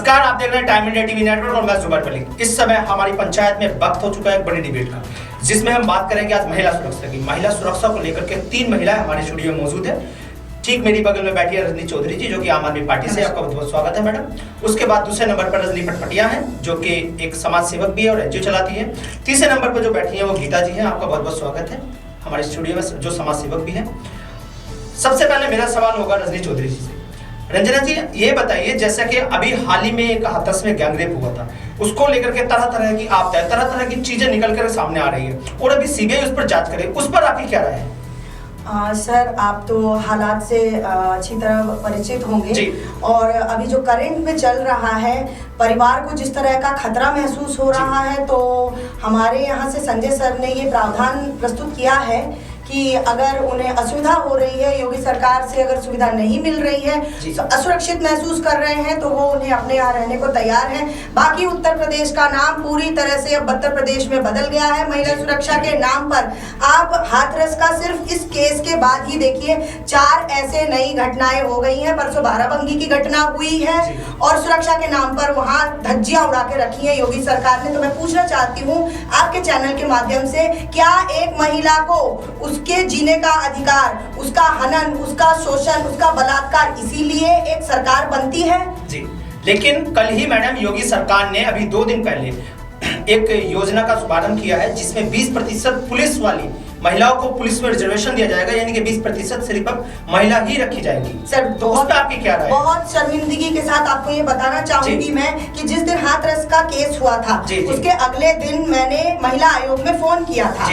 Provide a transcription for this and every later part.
नमस्कार, आप देख रहे हैं टाइम इंडिया टीवी नेटवर्क और मैं जुबैर मलिक। इस समय हमारी पंचायत में वक्त हो चुका है एक बड़ी डिबेट का, जिसमें हम बात करेंगे आज महिला सुरक्षा की। महिला सुरक्षा को लेकर के 3 महिलाएं हमारे स्टूडियो में मौजूद है। ठीक मेरी बगल में बैठी है रजनी चौधरी जी, जो कि आम आदमी पार्टी से। आपका बहुत बहुत स्वागत है मैडम। उसके बाद दूसरे नंबर पर रजनी पटपटिया है, जो कि एक समाज सेवक भी है और एनजीओ चलाती है। तीसरे नंबर पर जो बैठी है वो गीता जी है। आपका बहुत बहुत स्वागत है हमारे स्टूडियो में, जो समाज सेवक भी है। सबसे पहले मेरा सवाल होगा रजनी चौधरी जी से। रंजना जी, ये बताइए, जैसा कि अभी हाल ही में एक हाथरस में गैंगरेप हुआ था, उसको लेकर के तरह तरह की चीजें निकल कर सामने आ रही है और अभी सीबीआई उस पर जांच करे, उस पर आपकी क्या राय है? सर, आप तो हालात से अच्छी तरह परिचित होंगे और अभी जो करंट में चल रहा है, परिवार को जिस तरह का खतरा महसूस हो रहा है, तो हमारे यहाँ से संजय सर ने ये प्रावधान प्रस्तुत किया है कि अगर उन्हें असुविधा हो रही है, योगी सरकार से अगर सुविधा नहीं मिल रही है, असुरक्षित महसूस कर रहे हैं, तो वो उन्हें अपने यहाँ रहने को तैयार हैं। बाकी उत्तर प्रदेश का नाम पूरी तरह से अब उत्तर प्रदेश में बदल गया है महिला सुरक्षा के नाम पर। आप हाथरस का सिर्फ इस केस के बाद ही देखिए, 4 ऐसे नई घटनाएं हो गई हैं। परसों बाराबंकी की घटना हुई है और सुरक्षा के नाम पर वहाँ धज्जियां उड़ा के रखी है योगी सरकार ने। तो मैं पूछना चाहती हूँ आपके चैनल के माध्यम से, क्या एक महिला को उसके जीने का अधिकार, उसका हनन, उसका शोषण, उसका बलात्कार, इसीलिए एक सरकार बनती है? जी, लेकिन कल ही मैडम योगी सरकार ने अभी 2 दिन पहले एक योजना का शुभारंभ किया है, जिसमें 20% पुलिस वाली महिलाओं को पुलिस में रिजर्वेशन दिया जाएगा, यानी कि 20% सिर्फ महिला ही रखी जाएगी। सर, दोस्त आपकी क्या राय है? बहुत शर्मिंदगी के साथ आपको ये बताना चाहूंगी मैं कि जिस दिन हाथरस का केस हुआ था, उसके अगले दिन मैंने महिला आयोग में फोन किया था।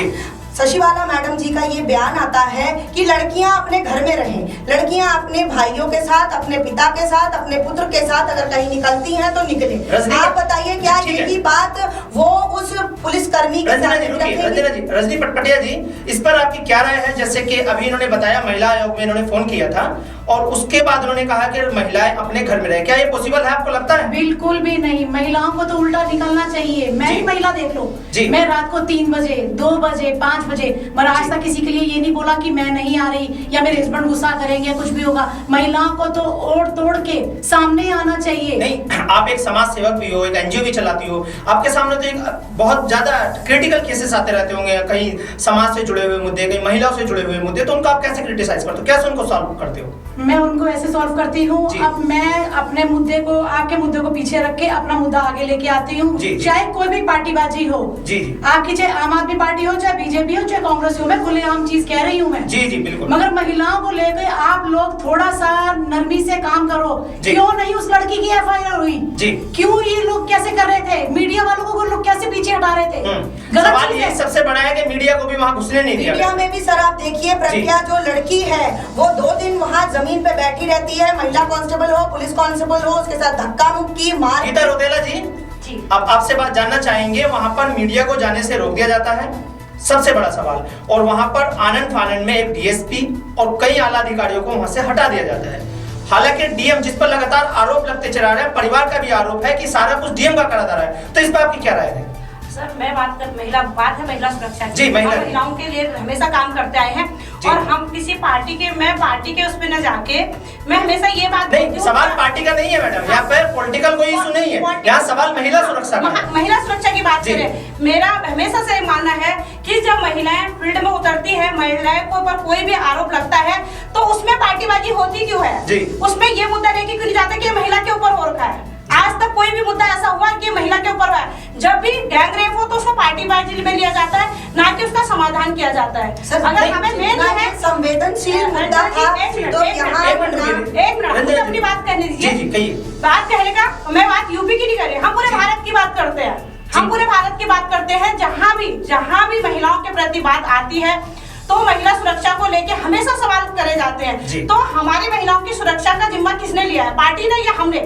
शशिवाला मैडम जी का ये बयान आता है कि लड़कियां अपने घर में रहें, लड़कियां अपने भाइयों के साथ, अपने पिता के साथ, अपने पुत्र के साथ अगर कहीं निकलती हैं तो निकले। आप बताइए, क्या यही बात वो उस पुलिसकर्मी के साथ रखेंगी? रजनी पटपटिया जी, इस पर आपकी क्या राय है? जैसे कि अभी इन्होंने बताया महिला आयोग में इन्होंने फोन किया था और उसके बाद उन्होंने कहा कि महिलाएं अपने घर में रहे, क्या ये पॉसिबल है? आपको लगता है? बिल्कुल भी नहीं। महिलाओं को तो उल्टा निकलना चाहिए। मैं ही महिला देख लो, मैं रात को 3 बजे, 2 बजे, 5 बजे, मैं आज तक किसी के लिए ये नहीं बोला कि मैं नहीं आ रही या मेरे हस्बैंड गुस्सा करेंगे, कुछ भी होगा। महिलाओं को तो ओढ़ तोड़ के सामने आना चाहिए। नहीं, आप एक समाज सेवक भी हो, एक एनजीओ भी चलाती हो, आपके सामने तो एक बहुत ज्यादा क्रिटिकल केसेस आते रहते होंगे, कहीं समाज से जुड़े हुए मुद्दे, कहीं महिलाओं से जुड़े हुए मुद्दे, तो उनको आप कैसे क्रिटिसाइज करते हो, कैसे उनको सॉल्व करते हो? मैं उनको ऐसे सॉल्व करती हूँ, अब मैं अपने मुद्दे को, आपके मुद्दे को पीछे रख के अपना मुद्दा आगे लेके आती हूँ। चाहे कोई भी पार्टीबाजी हो, आपकी चाहे आम आदमी पार्टी हो, चाहे बीजेपी हो, चाहे कांग्रेस हो, मैं खुलेआम चीज कह रही हूँ मैं। जी बिल्कुल। मगर महिलाओं को लेकर आप लोग थोड़ा सा नरमी से काम करो। क्यों नहीं उस लड़की की FIR हुई? क्यों ये लोग कैसे कर रहे थे? मीडिया वालों को लोग कैसे पीछे हटा रहे थे? सवाल ये सबसे बड़ा है कि मीडिया को भी वहाँ घुसने नहीं दिया। मीडिया में भी सर आप देखिए, प्रज्ञा जो लड़की है वो 2 दिन वहाँ जमीन पे बैठी रहती है, महिला कांस्टेबल हो, पुलिस कांस्टेबल हो, उसके साथ धक्का मुक्की मार। गीता रोतेला जी, अब आपसे बात जानना चाहेंगे, वहाँ पर मीडिया को जाने से रोक दिया जाता है, सबसे बड़ा सवाल, और वहाँ पर आनंद फानंद में एक DSP और कई आला अधिकारियों को वहाँ से हटा दिया जाता है। हालांकि DM, जिस पर लगातार आरोप लगते चला रहे हैं, परिवार का भी आरोप है कि सारा कुछ DM का करा जा रहा है, तो इस पर आपकी क्या राय है? सर, मैं बात है महिला सुरक्षा की। जी, महिलाओं के लिए हमेशा काम करते आए हैं और हम किसी पार्टी के, मैं पार्टी के उस पे न जाके, मैं हमेशा ये बात नहीं, सवाल पार्टी का नहीं है मैडम, यहाँ पे पॉलिटिकल कोई इशू नहीं है, यहाँ सवाल महिला सुरक्षा का है। महिला सुरक्षा की बात करें, मेरा हमेशा से मानना है कि जब महिलाएं फील्ड में उतरती है, महिलाएं को पर कोई भी आरोप लगता है, तो उसमें पार्टीबाजी होती क्यों है? उसमें ये मुद्दा लेके क्यों नहीं जाते कि महिला के ऊपर हो रखा है? आज तक कोई भी मुद्दा ऐसा हुआ कि महिला के ऊपर है? जब भी गैंग रेप हो तो उसको पार्टीबाजी में लिया जाता है, ना कि उसका समाधान किया जाता है। अगर हमें मेन है संवेदनशील मुद्दा था, तो यहाँ एक मिनट मुझे अपनी बात करने दीजिए। बात कहने का, मैं बात यूपी की नहीं कर रही, हम पूरे भारत की बात करते हैं। हम पूरे भारत की बात करते हैं। जहाँ भी महिलाओं के प्रति बात आती है तो महिला सुरक्षा को लेके हमेशा सवाल करे जाते हैं। तो हमारी महिलाओं की सुरक्षा का जिम्मा किसने लिया है? पार्टी ने या हमने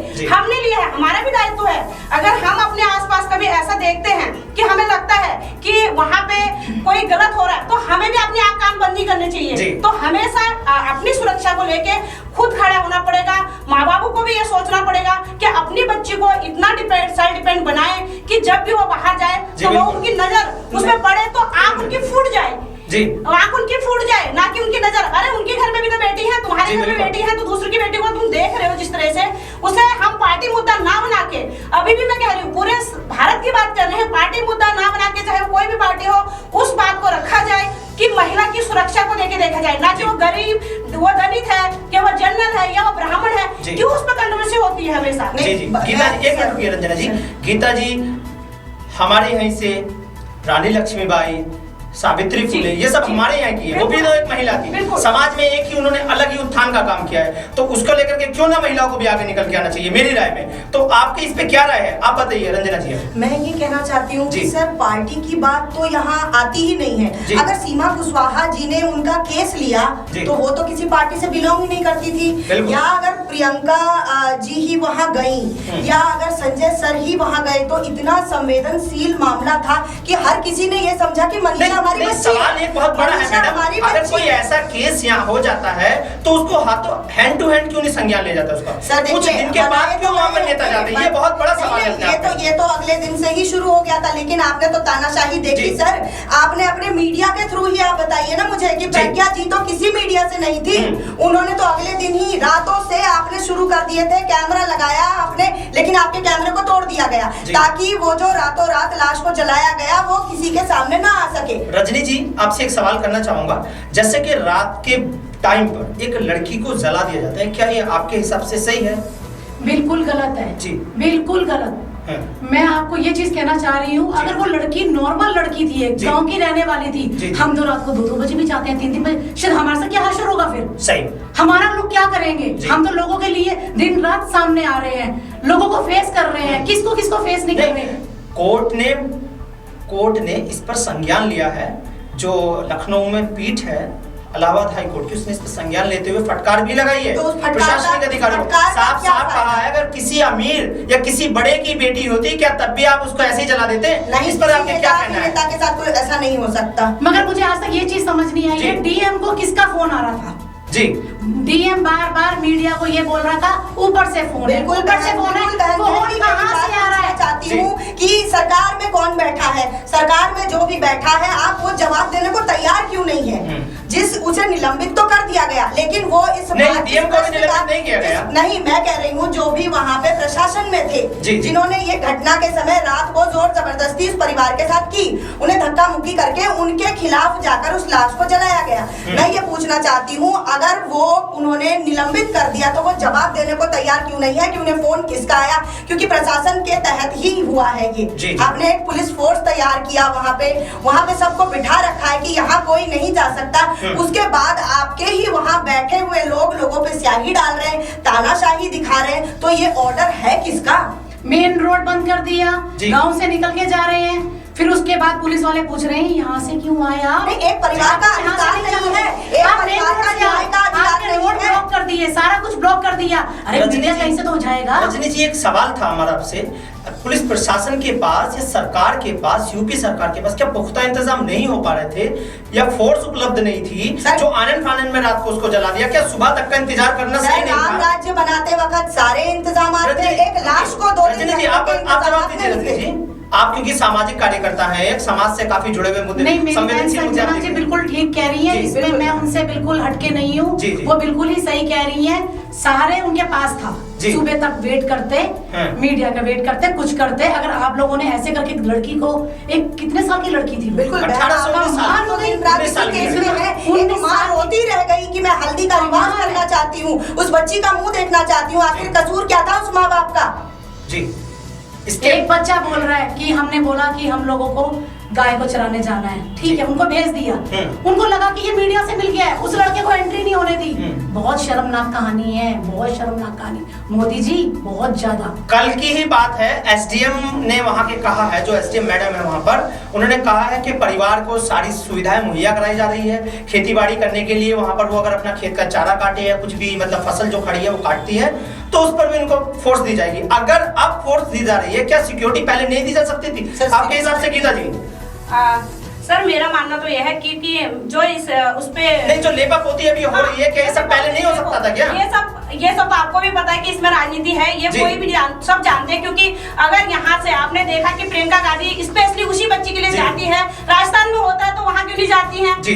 लिया है? हमारा भी दायित्व है। अगर हम अपने आसपास कभी ऐसा देखते हैं कि हमें लगता है कि वहाँ पे कोई गलत हो रहा है, तो हमें भी अपनी आंख कान बंदी करनी चाहिए। तो हमेशा अपनी सुरक्षा को लेके खुद खड़ा होना पड़ेगा। माँ बापों को भी ये सोचना पड़ेगा कि अपनी बच्ची को इतना सेल्फ डिपेंड बनाए कि जब भी वो बाहर जाए तो लोगों की नजर उसमें पड़े तो आंख उनकी फूट जाए जी, आंख उनकी फूट जाए, ना कि उनकी नजर, अरे उनके घर में भी तो बेटी है, तुम्हारे घर में बेटी है, तो दूसरी की बेटी को तुम देख रहे हो जिस तरह से, उसे हम पार्टी मुद्दा ना बना के, अभी भी मैं कह रही हूँ पूरे भारत की बात कर रहे हैं, पार्टी मुद्दा ना बना के, चाहे कोई भी पार्टी हो, उस बात को रखा जाए कि महिला की सुरक्षा को लेके देखा जाए, ना कि वो गरीब, वो दलित है, कि वो जनरल है या वो ब्राह्मण है, क्यों उस पर कंट्रोवर्सी होती है हमेशा। जी जी, गीता जी एक मिनट रुकिए रंजना जी। गीता जी, हमारे यहीं से रानी लक्ष्मीबाई, सावित्री फुले, ये सब हमारे यहाँ की है, वो भी तो एक महिला थी, समाज में एक ही उन्होंने अलग ही उत्थान का काम किया है, तो उसको लेकर के क्यों ना महिलाओं को भी आगे निकल के आना चाहिए, मेरी राय में। तो आपकी इस पे क्या राय है, आप बताइए रंजना जी। मैं ये कहना चाहती हूँ कि सर पार्टी की बात तो यहाँ आती ही नहीं है। अगर सीमा कुशवाहा जी ने उनका केस लिया तो वो तो किसी पार्टी से बिलोंग ही नहीं करती थी, या अगर प्रियंका जी ही वहाँ गई, या अगर संजय सर ही वहाँ गए, तो इतना संवेदनशील मामला था कि हर किसी ने ये समझा कि मनीषा हमारी बच्ची है। सवाल एक बहुत बड़ा है मैडम, अगर कोई ऐसा केस यहाँ हो जाता है तो उसको हाथों हैंड टू हैंड क्यों नहीं संज्ञान ले जाता उसका, कुछ दिन के बाद क्यों वहाँ पर नेता जाते हैं, ये बहुत बड़ा सवाल है। ये तो अगले दिन से ही शुरू हो गया था, लेकिन आपने तो तानाशाही देखी सर, आपने अपने मीडिया के थ्रू ही आप बताइए ना मुझे कि प्रज्ञा जी तो किसी मीडिया से नहीं थी, उन्होंने तो अगले दिन ही रातों से आपने शुरू कर दिए थे, कैमरा लगाया आपने, लेकिन आपके कैमरे को तोड़ दिया गया ताकि वो जो रातों रात लाश को जलाया गया वो किसी के सामने ना आ सके। रजनी जी, आपसे एक सवाल करना चाहूंगा, जैसे कि रात के टाइम पर एक लड़की को जला दिया जाता है, क्या ये आपके हिसाब से सही है? बिल्कुल गलत है जी, बिल्कुल गलत है। मैं आपको ये चीज कहना चाह रही हूँ, अगर वो लड़की नॉर्मल लड़की थी, एक गांव की रहने वाली थी, हम तो रात को 2-2 बजे भी जाते हैं, 3-3 बजे, शायद हमारे साथ क्या हशर होगा फिर? सही, हमारा लोग क्या करेंगे? हम तो लोगों के लिए दिन रात सामने आ रहे हैं, लोगों को फेस कर रहे हैं, किसको किसको फेस नहीं कर रहे। कोर्ट ने इस पर संज्ञान लिया है, जो लखनऊ में पीठ है इलाहाबाद हाई कोर्ट की, उसने इस पर संज्ञान लेते हुए फटकार भी लगाई है प्रशासनिक अधिकारियों को, साफ साफ कहा है अगर किसी अमीर या किसी बड़े की बेटी होती क्या तब भी आप उसको ऐसे ही जला देते? नहीं, इस पर आपके क्या कहना है? नेता के साथ कोई ऐसा नहीं हो सकता। मगर मुझे आज तक ये चीज समझ नहीं आई है, डीएम को किसका फोन आ रहा था? जी, डीएम बार बार मीडिया को ये बोल रहा था ऊपर से फोन है, ऊपर से फोन है, फोन कहाँ से आ रहा है? चाहती हूँ कि सरकार में कौन बैठा है, सरकार में जो भी बैठा है आप वो जवाब देने को तैयार क्यों नहीं है? जिस उसे निलंबित तो कर दिया गया, लेकिन वो इस डीएम को निलंबित नहीं किया गया। नहीं, मैं कह रही हूँ जो भी वहाँ पे प्रशासन में थे, जिन्होंने ये घटना के समय रात को जोर जबरदस्ती उस परिवार के साथ की, उन्हें धक्का मुक्की करके उनके खिलाफ जाकर उस लाश को जलाया गया। मैं ये पूछना चाहती हूँ, अगर वो उन्होंने निलंबित कर दिया तो वो जवाब देने को तैयार क्यों नहीं है कि उन्हें फोन किसका आया? क्योंकि प्रशासन के तहत ही हुआ है ये। आपने एक पुलिस फोर्स तैयार किया, वहाँ पे सबको बिठा रखा है कि यहाँ कोई नहीं जा सकता, उसके बाद आपके ही वहाँ बैठे हुए लोगों पे स्याही डाल रहे हैं, तानाशाही दिखा रहे हैं, तो ये ऑर्डर है किसका? मेन रोड बंद कर दिया, गांव से निकल के जा रहे हैं, फिर उसके बाद पुलिस वाले पूछ रहे हैं यहाँ से क्यों आया? एक परिवार का अधिकार नहीं है, एक परिवार का न्याय का अधिकार नहीं है। ब्लॉक कर दिए, सारा कुछ ब्लॉक कर दिया। अरे मीडिया कहीं से तो हो जाएगा। रजनी जी, एक सवाल था हमारा आपसे, पुलिस प्रशासन के पास या सरकार के पास, यूपी सरकार के पास क्या पुख्ता इंतजाम नहीं हो पा रहे थे, या फोर्स उपलब्ध नहीं थी जो आनन फानन में रात को उसको जला दिया? क्या सुबह तक का इंतजार करना सही नहीं था? राज्य बनाते वक्त सारे इंतजाम थे, एक लाश को 2 दिन रजनी जी, आप जवाब दीजिए। रजनी जी, आप क्योंकि सामाजिक कार्यकर्ता हैं, एक समाज से काफी जुड़े हुए मुद्दे, संजना जी बिल्कुल ठीक कह रही है, इसमें मैं उनसे बिल्कुल हटके नहीं हूँ, वो बिल्कुल ही सही कह रही है। सारे उनके पास था, सुबह तक वेट करते, मीडिया का वेट करते, कुछ करते। अगर आप लोगों ने ऐसे करके लड़की को, एक कितने साल की लड़की थी, बिल्कुल 18-19 साल की मां रोती रह गई कि मैं हल्दी का रिवाज करना चाहती हूँ, उस बच्ची का मुंह देखना चाहती हूँ। आखिर कसूर क्या था उस माँ बाप का? जी, एक बच्चा बोल रहा है कि हमने बोला कि हम लोगों को गाय को चराने जाना है, ठीक है, उनको भेज दिया, उनको लगा कि ये मीडिया से मिल गया है, उस लड़के को एंट्री नहीं होने दी। बहुत शर्मनाक कहानी है, बहुत शर्मनाक कहानी, मोदी जी, बहुत ज्यादा। कल की ही बात है, एसडीएम ने वहां के कहा है, जो एसडीएम मैडम है वहां पर, उन्होंने कहा है कि परिवार को सारी सुविधाएं मुहैया कराई जा रही है, खेती बाड़ी करने के लिए वहां पर वो अगर अपना खेत का चारा काटे या कुछ भी मतलब फसल जो खड़ी है वो काटती है तो उस पर भी उनको फोर्स दी जाएगी। अगर अब फोर्स दी जा रही है, क्या सिक्योरिटी पहले नहीं दी जा सकती थी आपके हिसाब से? गीता जी, सर मेरा मानना तो यह है कि जो इस उस पे नहीं, जो लेपा पोती अभी हो रही है, क्या ये सब पहले नहीं हो सकता था क्या? ये सब तो आपको भी पता है कि इसमें राजनीति है, ये कोई भी सब जानते हैं। क्योंकि अगर यहाँ से आपने देखा कि प्रियंका गांधी स्पेशली उसी बच्ची के लिए जाती है, राजस्थान में होता है तो वहाँ क्यों नहीं जाती जाती हैं जी,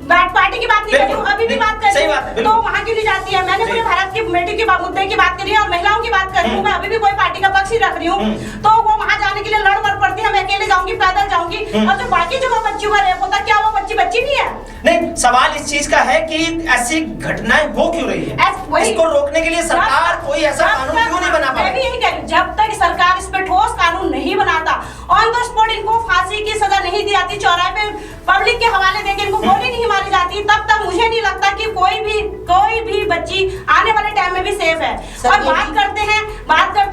पार्टी की बात नहीं कर रही हूँ, अभी भी बात कर रही हूँ, तो वहाँ क्यों नहीं जाती है? मैंने पूरे भारत की बेटी के मुद्दे की बात करी है और महिलाओं की बात कर रही हूँ, मैं अभी भी कोई पार्टी का पक्ष ही रख रही हूँ, तो वो वहाँ जाने के लिए लड़ मर पड़ती है, मैं अकेले जाऊंगी, पैदल जाऊंगी, और जो बाकी जो बच्चियों का रेप होता है, क्या वो बच्ची नहीं है? नहीं, सवाल इस चीज का है कि ऐसी घटनाएं हो क्यों रही है, इसको रोकने के लिए सरकार कोई ऐसा कानून क्यों नहीं बना पा रही? मैं भी यही कह रही हूँ, जब तक सरकार इस पे ठोस कानून नहीं बनाता, ऑन द स्पॉट इनको फांसी की सजा नहीं दी जाती, चौराहे पे पब्लिक के हवाले देके इनको गोली नहीं मारी जाती, तब तक मुझे नहीं लगता कि कोई भी बच्ची आने वाले टाइम में भी सेफ है। और बात करते हैं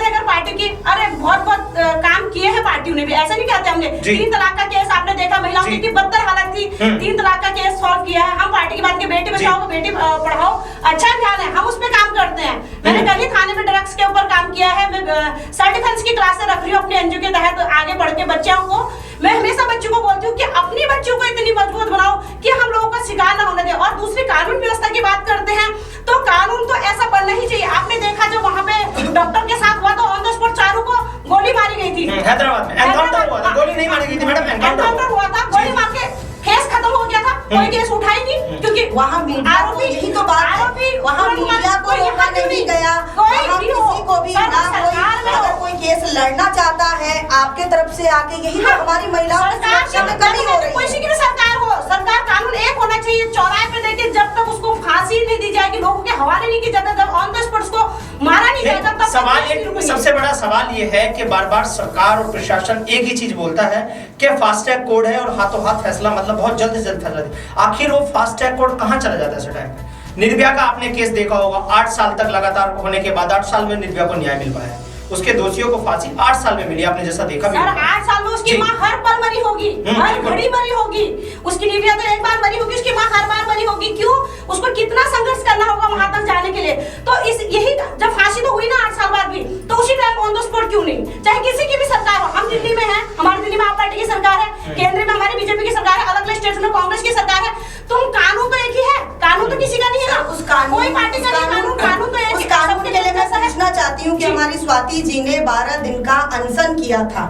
अगर पार्टी की, अरे बहुत काम किए हैं पार्टियों ने भी, ऐसा नहीं कहते हमने। 3 तलाक का केस आपने देखा, महिलाओं की बदतर हालत थी, 3 तलाक का केस सॉल्व किया है। हम पार्टी की बात की, बेटी बचाओ बेटी पढ़ाओ, अच्छा ध्यान है, हम उस पे काम करते हैं। मैंने कल ही थाने में ड्रग्स के ऊपर काम किया है, मैं सेल्फ डिफेंस की क्लासें रख रही हूँ अपने एनजीओ के तहत आगे बढ़ के बच्चों को। मैं हमेशा बच्चों को बोलती हूँ कि अपनी बच्चों को इतनी मजबूत बनाओ कि हम लोगों का शिकार ना होने दें। और दूसरी कानून व्यवस्था की बात करते हैं, तो कानून तो ऐसा बनना ही चाहिए। आपने देखा जो वहाँ पे डॉक्टर के साथ हुआ, तो ऑन द स्पॉट चारों को गोली मारी गई थी, हैदराबाद में एनकाउंटर हुआ था, गोली नहीं मारी गई थी मैडम, एनकाउंटर हुआ था, गोली मार के केस खत्म हो गया था, कोई केस उठा ही नहीं, क्योंकि वहाँ मीडिया को, यही तो बात है, वहाँ मीडिया को रोका नहीं गया, वहाँ किसी को भी ना कोई, अगर कोई केस लड़ना चाहता है आपके तरफ से आके, यही तो हमारी महिलाओं की सुरक्षा में कमी हो रही है। किसी की भी सरकार हो, सरकार कानून एक होना चाहिए, चौराहे पे देके जब तक उसको फांसी नहीं दी जाएगी, लोगों के हवाले नहीं की जाता, जब ऑन द स्पॉट उसको मारा नहीं जाएगा, तब सवाल सबसे बड़ा सवाल ये है कि बार-बार सरकार और प्रशासन एक ही चीज बोलता है कि फास्ट ट्रैक कोड है और हाथों हाथ फैसला, मतलब बहुत जल्द से जल्द फैसला दे। आखिर वो फास्ट ट्रैक कोड कहां चला जाता है इस टाइम पे? निर्भया का आपने केस देखा होगा, 8 साल तक लगातार होने के बाद 8 साल में निर्भया को न्याय मिल पाया है, उसके दोषियों को फांसी 8 साल में मिली, आपने जैसा देखा। सर 8 साल में उसकी माँ हर पल मरी होगी, हर घड़ी मरी होगी, उसकी निर्भया तो एक बार मरी होगी, उसकी माँ हर बार मरी होगी। क्यों? उसको कितना संघर्ष करना होगा वहां तक जाने के लिए। तो यही जब फांसी तो हुई ना 8 साल बाद भी, तो उसी टाइम ऑन द स्पॉट क्यों नहीं? चाहे किसी की भी सरकार हो, हम दिल्ली में हैं, हमारी दिल्ली में आप पार्टी की सरकार है, केंद्र में हमारी बीजेपी की सरकार है, अलग अलग स्टेट में कांग्रेस की सरकार है, तुम कानून तो एक ही है, कानून तो किसी का नहीं है ना, उस कानून, कोई पार्टी का नहीं, कानून तो एक। उस कानून के लिए मैं पूछना चाहती हूँ कि हमारी स्वाति जी ने 12 दिन का अनशन किया था,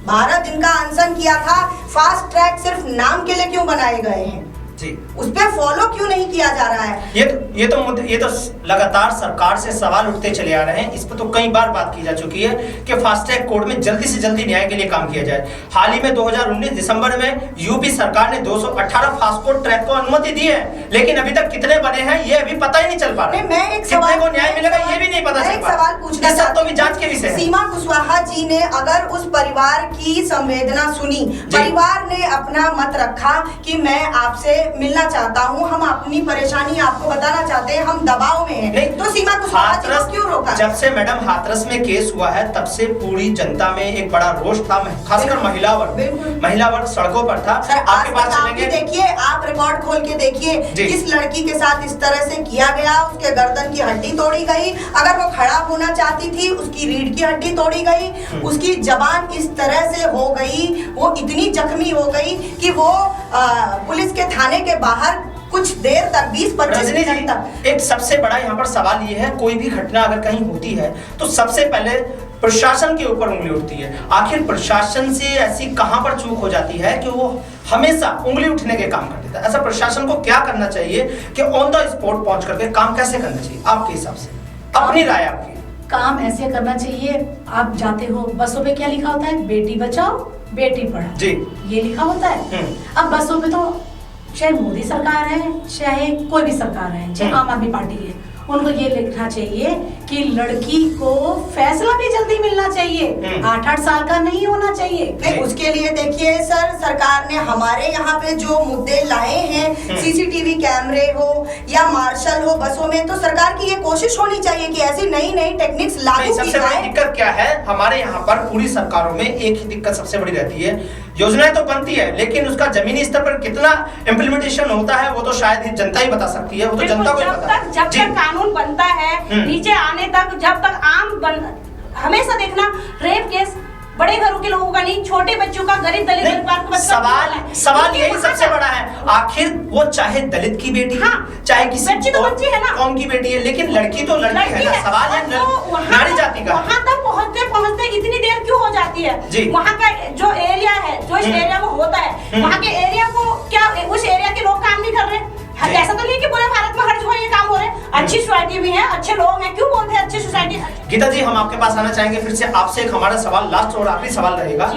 12 दिन का अनशन किया था, फास्ट ट्रैक सिर्फ नाम के लिए क्यों बनाए गए हैं? उस पे फॉलो क्यों नहीं किया जा रहा है? ये तो लगातार सरकार से सवाल उठते चले आ रहे हैं। इस पर तो कई बार बात की जा चुकी है कि फास्ट ट्रैक कोर्ट में जल्दी से जल्दी न्याय के लिए काम किया जाए। हाल ही में 2019 दिसंबर में यूपी सरकार ने 218 फास्ट ट्रैक को अनुमति दी है, लेकिन अभी तक कितने बने हैं ये अभी पता ही नहीं चल पा रहा है। मैं एक सवाल को न्याय मिलेगा ये भी नहीं पता चल पा रहा। सवाल पूछना चाहता हूं, जांच के विषय। सीमा कुशवाहा जी ने अगर उस परिवार की संवेदना सुनी, परिवार ने अपना मत रखा कि मैं आपसे मिलना चाहता हूं, हम अपनी परेशानी आपको बताना चाहते हैं, हम दबाव में हैं, तो सीमा कुशवाहा जी को क्यों रोका? जब से मैडम हाथरस में केस हुआ है तब से पूरी जनता में एक बड़ा रोष था, खासकर महिला वर्ग सड़कों पर था। सर आपके पास चलेंगे, देखिए आप रिकॉर्ड खोल के देखिए, जिस लड़की के साथ इस तरह से किया गया, उसके गर्दन की हड्डी तोड़ी गई, अगर वो खड़ा होना चाहती थी उसकी रीढ़ की हड्डी तोड़ी गई, उसकी जबान इस तरह से हो गई, वो इतनी जख्मी हो गई कि वो पुलिस के थाने के बाहर कुछ देर तक 20-25 मिनट तक। एक सबसे बड़ा यहाँ पर सवाल ये है, कोई भी घटना अगर कहीं होती है तो सबसे पहले प्रशासन के ऊपर उंगली उठती है। आखिर प्रशासन से ऐसी कहां पर चूक हो जाती है कि वो हमेशा उंगली उठने के काम कर देता है? ऐसा प्रशासन को क्या करना चाहिए कि ऑन द स्पॉट पहुंच करके काम कैसे करना चाहिए आपके हिसाब से? अपनी राय आपकी। काम ऐसे करना चाहिए, आप जाते हो बसों पे क्या लिखा होता है? बेटी बचाओ बेटी पढ़ाओ जी, ये लिखा होता है। अब बसों पे तो चाहे मोदी सरकार है, चाहे कोई भी सरकार है, चाहे आम आदमी पार्टी है, उनको ये लिखना चाहिए कि लड़की को फैसला भी जल्दी मिलना चाहिए, 8-8 साल का नहीं होना चाहिए। नहीं, उसके लिए देखिए सर, सरकार ने हमारे यहाँ पे जो मुद्दे लाए हैं, सीसीटीवी कैमरे हो या मार्शल हो बसों में, तो सरकार की ये कोशिश होनी चाहिए कि ऐसी नई नई टेक्निक्स लागू की जाए। दिक्कत क्या है हमारे यहाँ पर, पूरी सरकारों में एक ही दिक्कत सबसे बड़ी रहती है, योजनाएं तो बनती है लेकिन उसका जमीनी स्तर पर कितना इम्प्लीमेंटेशन होता है वो तो शायद जनता ही बता सकती है, वो तो जनता को ही पता है। जब तक कानून बनता है नीचे आने तक, जब तक हमेशा देखना रेप केस बड़े घरों के लोगों का नहीं, छोटे बच्चों का, गरीब दलित परिवार का बच्चा। सवाल यही सबसे बड़ा है, आखिर वो चाहे दलित की बेटी है, चाहे किसी बच्ची तो बच्ची है ना, कौन की बेटी है, लेकिन लड़की तो लड़की है ना। सवाल है नारी जाति का। वहाँ तक पहुँचते इतनी देर क्यों हो जाती है? वहाँ का जो एरिया है, जो इस एरिया में होता है, वहाँ के एरिया को क्या, उस एरिया ऐसा तो नहीं कि पूरे भारत में हर जगह ये काम हो रहे हैं। अच्छी सोसाइटी भी है, अच्छे लोग हैं, क्यों बोलते हैं अच्छी सोसाइटी। गीता जी, हम आपके पास आना चाहेंगे फिर से। आपसे एक हमारा सवाल, लास्ट और आखिरी सवाल रहेगा।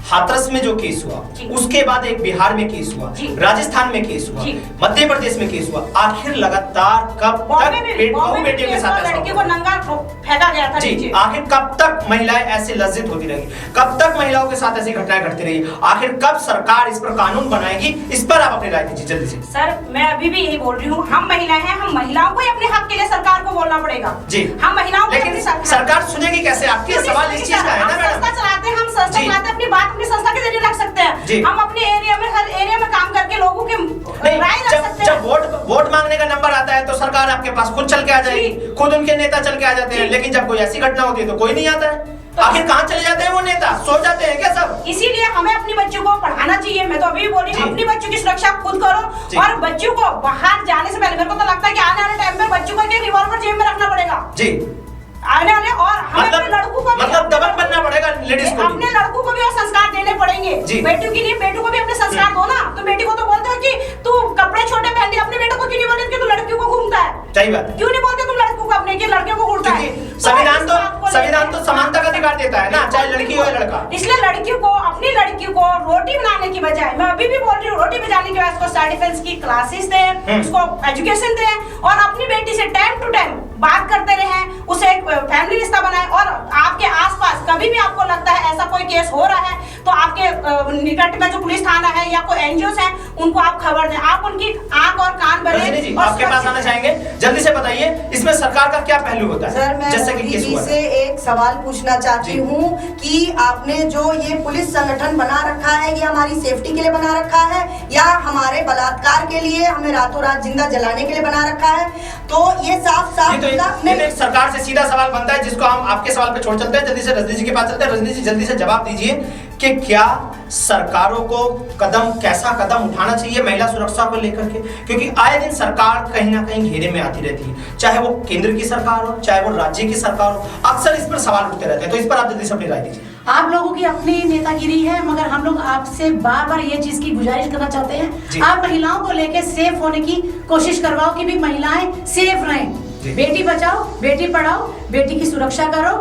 हाथरस में जो केस हुआ, उसके बाद एक बिहार में केस हुआ, राजस्थान में केस हुआ, मध्य प्रदेश में केस हुआ, आखिर लगातार कब तक बेटियों के साथ लड़की को नंगा फेंका गया था नीचे। आखिर कब तक महिलाएं ऐसे लज्जित होती रहेंगी? कब तक महिलाओं के साथ ऐसी घटनाएं घटती रहेगी? आखिर कब सरकार इस पर कानून बनाएगी? इस पर आप अपनी राय दीजिए जल्दी से। सर, मैं अभी भी यही बोल रही हूँ, हम महिलाएं हैं, हम महिलाओं को ही अपने हक के लिए सरकार को बोलना पड़ेगा जी। हम महिलाओं को, लेकिन सरकार सुनेगी कैसे? आपके सवाल इस चीज का है ना मैडम। संस्था चलाते हैं, हम संस्था चलाते हैं, अपनी बात अपनी संस्था के जरिए रख सकते हैं। हम अपने एरिया में, हर एरिया में काम करके लोगों के राय रख सकते हैं। जब वोट मांगने का नंबर आता है तो सरकार आपके पास खुद चल के आ जाएगी, खुद उनके नेता चल के आ जाते हैं। लेकिन जब कोई ऐसी घटना होती है तो कोई नहीं आता है। आखिर कहाँ चले जाते हैं वो नेता? सो जाते हैं क्या सब? इसीलिए हमें अपनी बच्चों को पढ़ाना चाहिए। मैं तो अभी भी बोल रही हूँ, अपनी बच्चों की सुरक्षा खुद करो। और बच्चों को बाहर जाने से पहले, मेरे को तो लगता है कि आने वाले टाइम में बच्चों को रिवॉल्वर जेब में रखना पड़ेगा जी, आने वाले। और हमें अपने लड़कों को मतलब दबंग बनना पड़ेगा लेडीज को, अपने लड़कों को भी और संस्कार देने पड़ेंगे। बेटियों के लिए बेटों को भी अपने संस्कार दो ना। तो बेटी को तो बोलते हो कि तू कपड़े छोटे पहन ले, अपने बेटों को क्यों नहीं बोलते कि तू लड़कियों को घूमता है? सही बात। क्यों नहीं बोलते तुम लड़कों को अपने, कि लड़कियों को घूमता है? संविधान तो समानता का अधिकार देता है ना, चाहे लड़की हो या लड़का। इसलिए लड़कियों को, अपनी लड़कियों को रोटी बनाने की बजाय, मैं अभी भी बोल रही हूँ, रोटी बनाने के बाद उसको सेल्फ डिफेंस की क्लासेस दें, उसको एजुकेशन दें, और अपनी बेटी से टाइम टू टाइम बात करते रहें, उसे एक फैमिली रिश्ता बनाएं। और आपके आसपास कभी भी आपको लगता है ऐसा कोई केस हो रहा है तो आपके निकट में जो पुलिस थाना है या कोई एनजीओ है, उनको आप खबर दें। आप उनकी आंख और कान बने। आपके पास आना चाहेंगे, जल्दी से बताइए इसमें सरकार का क्या पहलू होता है? सर, मैं मोदी जी से एक सवाल पूछना चाहती हूँ कि आपने जो ये पुलिस संगठन बना रखा है, ये हमारी सेफ्टी के लिए बना रखा है या हमारे बलात्कार के लिए, हमें रातों रात जिंदा जलाने के लिए बना रखा है? तो ये साफ सरकार से सीधा सवाल बनता है, जिसको हम आपके सवाल पे छोड़ चलते हैं। जल्दी से रजनी जी के पास चलते हैं। रजनी जी, जल्दी से जवाब दीजिए कि क्या सरकारों को कैसा कदम उठाना चाहिए महिला सुरक्षा को लेकर के? क्योंकि आए दिन सरकार कहीं ना कहीं घेरे में आती रहती है, चाहे वो केंद्र की सरकार हो, चाहे वो राज्य की सरकार हो, अक्सर इस पर सवाल उठते रहते हैं। तो इस पर आप जल्दी से अपनी राय दीजिए। आप लोगों की अपनी नेतागिरी है, मगर हम लोग आपसे बार बार ये चीज की गुजारिश करना चाहते हैं, आप महिलाओं को लेकर सेफ होने की कोशिश करवाओ कि भी महिलाएं सेफ रहें। बेटी बचाओ, बेटी पढ़ाओ, बेटी की सुरक्षा करो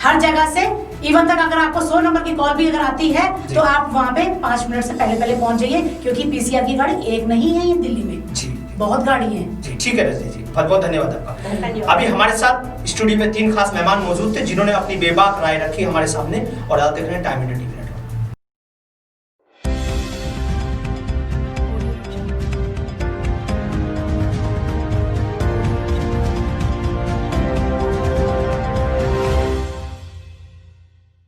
हर जगह से। इवन तक अगर आपको 100 नंबर की कॉल भी अगर आती है तो आप वहाँ पे 5 मिनट से पहले पहुंच जाइए, क्योंकि पीसीआर की गाड़ी एक नहीं है ये दिल्ली में जी, बहुत गाड़ी है जी। ठीक है रजनी जी, बहुत बहुत धन्यवाद आपका। अभी हमारे साथ स्टूडियो में 3 खास मेहमान मौजूद थे जिन्होंने अपनी बेबाक राय रखी हमारे सामने, और आप देख रहे हैं टाइम इंडिया टीवी।